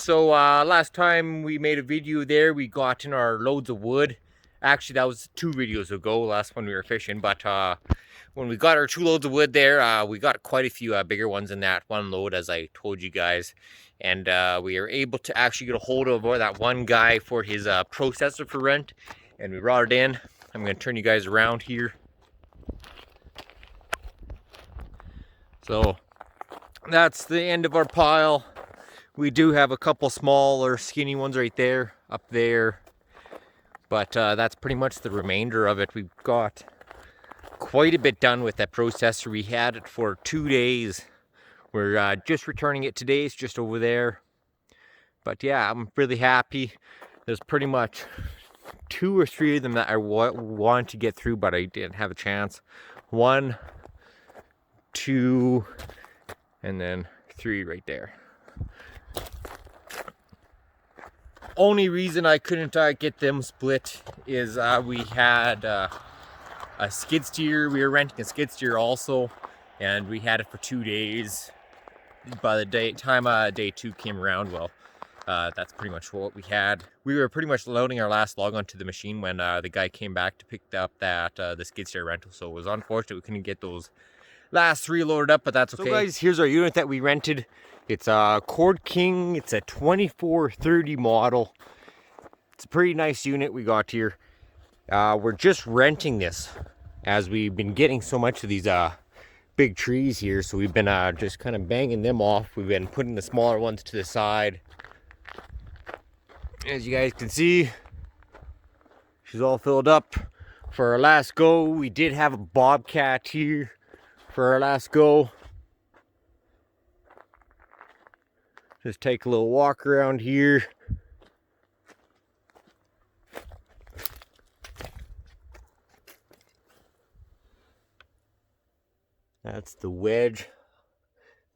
So last time we made a video there, we got in our loads of wood. Actually, that was 2 videos ago, last one we were fishing. But when we got our 2 loads of wood there, we got quite a few bigger ones in that one load, as I told you guys. And we were able to actually get a hold of that one guy for his processor for rent. And we brought it in. I'm going to turn you guys around here. So that's the end of our pile. We do have a couple smaller skinny ones right there, up there. But that's pretty much the remainder of it. We've got quite a bit done with that processor. We had it for 2 days. We're just returning it today. It's just over there. But yeah, I'm really happy. There's pretty much 2 or 3 of them that I wanted to get through, but I didn't have a chance. 1, 2, and then 3 right there. Only reason I couldn't get them split is we had a skid steer. We were renting a skid steer also, and we had it for 2 days. By the time day 2 came around, well, that's pretty much what we had. We were pretty much loading our last log onto the machine when the guy came back to pick up the skid steer rental. So it was unfortunate we couldn't get those last 3 loaded up, but that's okay. So guys, here's our unit that we rented. It's a Cord King. It's a 2430 model. It's a pretty nice unit we got here. We're just renting this as we've been getting so much of these big trees here. So we've been just kind of banging them off. We've been putting the smaller ones to the side. As you guys can see, she's all filled up. For our last go, we did have a bobcat here for our last go. Just take a little walk around here. That's the wedge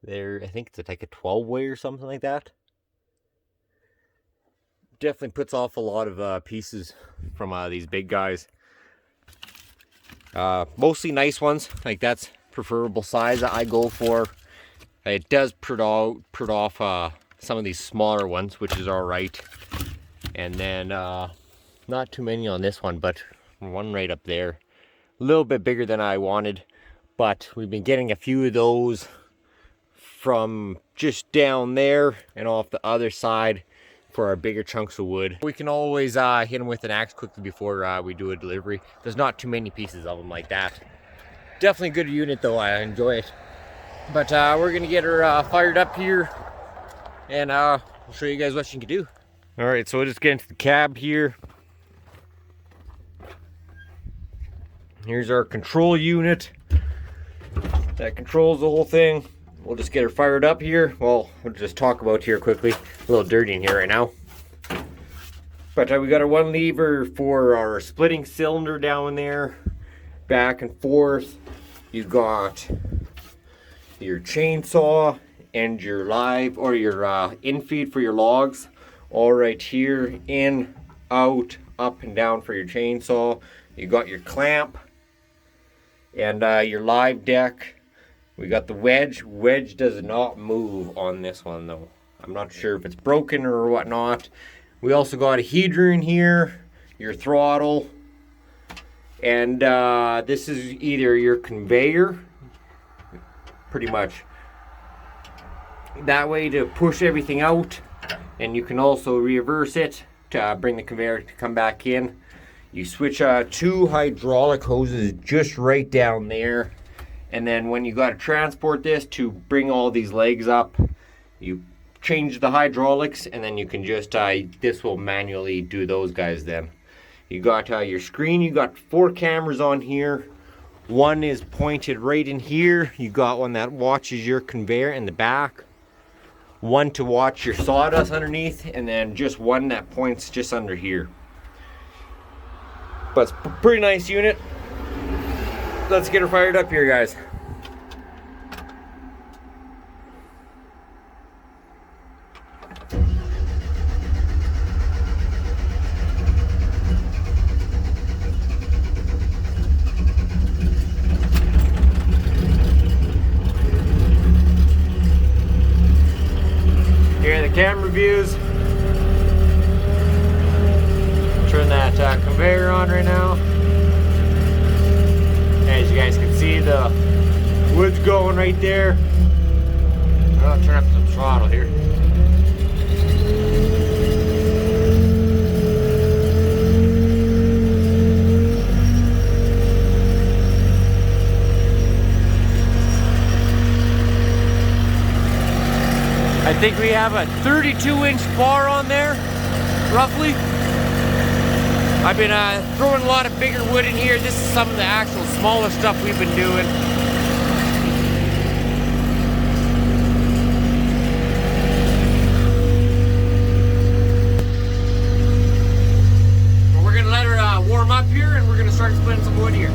there. I think it's like a 12 way or something like that. Definitely puts off a lot of pieces from these big guys. Mostly nice ones. Like that's preferable size that I go for. It does put off some of these smaller ones, which is all right. And then not too many on this one, but one right up there. A little bit bigger than I wanted, but we've been getting a few of those from just down there and off the other side for our bigger chunks of wood. We can always hit them with an axe quickly before we do a delivery. There's not too many pieces of them like that. Definitely a good unit though, I enjoy it. But we're gonna get her fired up here, and we'll show you guys what she can do. All right, so we'll just get into the cab here. Here's our control unit that controls the whole thing. We'll just get her fired up here. Well, we'll just talk about here quickly. A little dirty in here right now. But we got our 1 lever for our splitting cylinder down there, back and forth. You've got your chainsaw and your live or your infeed for your logs, all right here. In, out, up and down for your chainsaw. You got your clamp and your live deck. We got the wedge. Wedge does not move on this one though. I'm not sure if it's broken or whatnot. We also got a heater in here, your throttle, and this is either your conveyor, pretty much that way to push everything out, and you can also reverse it to bring the conveyor to come back in. You switch 2 hydraulic hoses just right down there, and then when you got to transport this to bring all these legs up, you change the hydraulics, and then you can just this will manually do those guys. Then you got your screen. You got 4 cameras on here. 1 is pointed right in here. You got one that watches your conveyor in the back, 1 to watch your sawdust underneath, and then just 1 that points just under here. But it's a pretty nice unit. Let's get her fired up here, guys. Here are the camera views. got conveyor on right now. As you guys can see, the wood's going right there. I'll turn up the throttle here. I think we have a 32-inch bar on there, roughly. I've been throwing a lot of bigger wood in here. This is some of the actual smaller stuff we've been doing. But we're gonna let her warm up here, and we're gonna start splitting some wood here.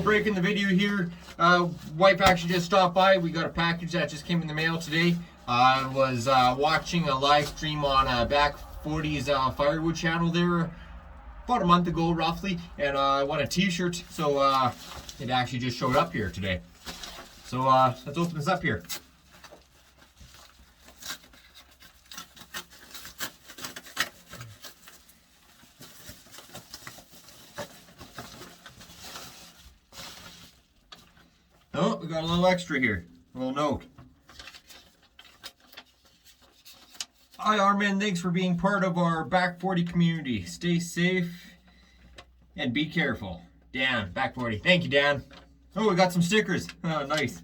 Break in the video here. Wife actually just stopped by. We got a package that just came in the mail today. I was watching a live stream on Back 40's Firewood channel there about a month ago roughly, and I won a t-shirt, so it actually just showed up here today. So let's open this up here. Oh, we got a little extra here. A little note. Hi Armin, thanks for being part of our Back 40 community. Stay safe and be careful. Dan, Back 40. Thank you, Dan. Oh, we got some stickers. Oh, nice.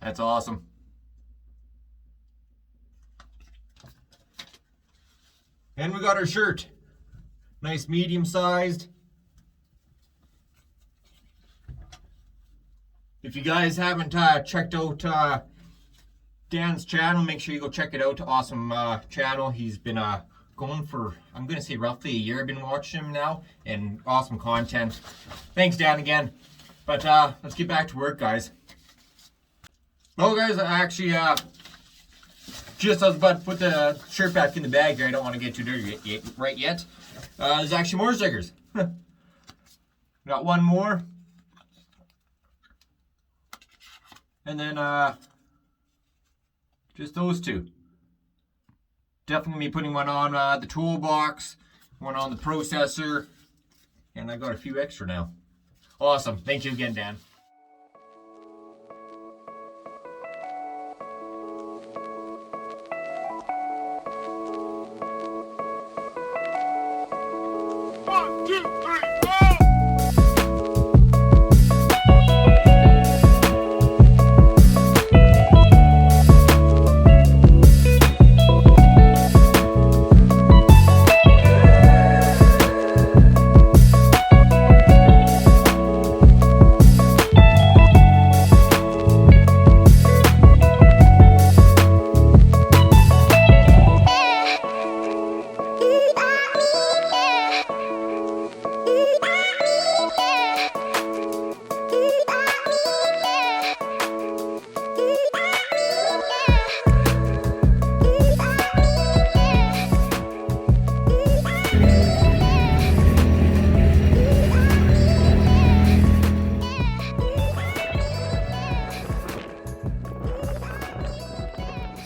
That's awesome. And we got our shirt. Nice medium sized. If you guys haven't checked out Dan's channel, make sure you go check it out. Awesome channel. He's been going for, I'm going to say roughly a year. I've been watching him now, and awesome content. Thanks, Dan, again. But let's get back to work, guys. Well, guys, I actually just I was about to put the shirt back in the bag here. I don't want to get too dirty right yet. There's actually more stickers. Got one more. And then just those two. Definitely be putting one on the toolbox, one on the processor, and I got a few extra now. Awesome. Thank you again, Dan.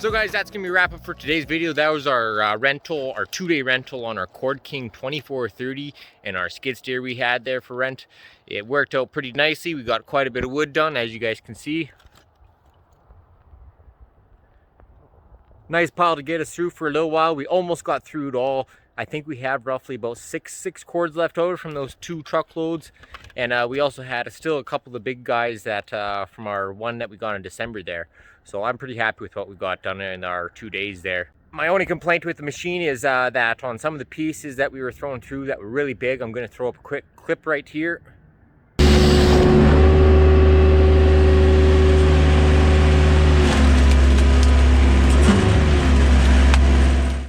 So guys, that's gonna be wrap up for today's video. That was our rental, our 2-day rental on our Cord King 2430 and our skid steer we had there for rent. It worked out pretty nicely. We got quite a bit of wood done, as you guys can see. Nice pile to get us through for a little while. We almost got through it all. I think we have roughly about six cords left over from those 2 truckloads. And we also had still a couple of the big guys that from our one that we got in December there. So I'm pretty happy with what we got done in our 2 days there. My only complaint with the machine is that on some of the pieces that we were throwing through that were really big, I'm going to throw up a quick clip right here.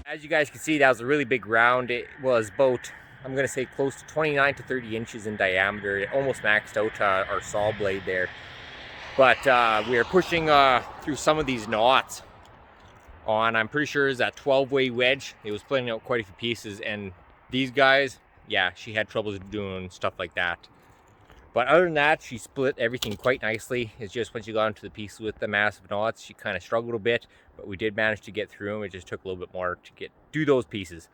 As you guys can see, that was a really big round. It was about, I'm going to say, close to 29 to 30 inches in diameter. It almost maxed out our saw blade there. But we are pushing through some of these knots on, I'm pretty sure, is that 12-way wedge. It was splitting out quite a few pieces, and these guys, yeah, she had trouble doing stuff like that. But other than that, she split everything quite nicely. It's just when she got into the pieces with the massive knots, she kind of struggled a bit, but we did manage to get through them. It just took a little bit more to do those pieces.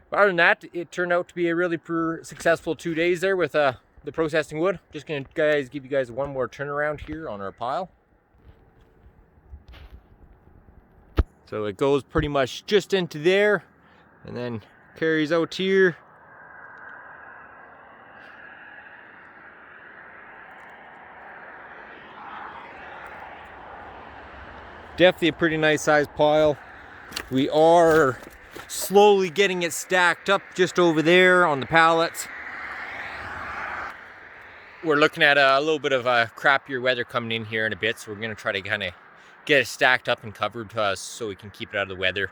But other than that, it turned out to be a really successful 2 days there with the processing wood. Just gonna give you guys one more turnaround here on our pile. So it goes pretty much just into there and then carries out here. Definitely a pretty nice sized pile. We are slowly getting it stacked up just over there on the pallets. We're looking at a little bit of a crappier weather coming in here in a bit, so we're going to try to kind of get it stacked up and covered so we can keep it out of the weather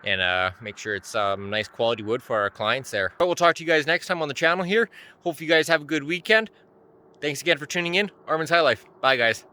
and make sure it's nice quality wood for our clients there. But we'll talk to you guys next time on the channel here. Hope you guys have a good weekend. Thanks again for tuning in. Armin's High Life. Bye guys.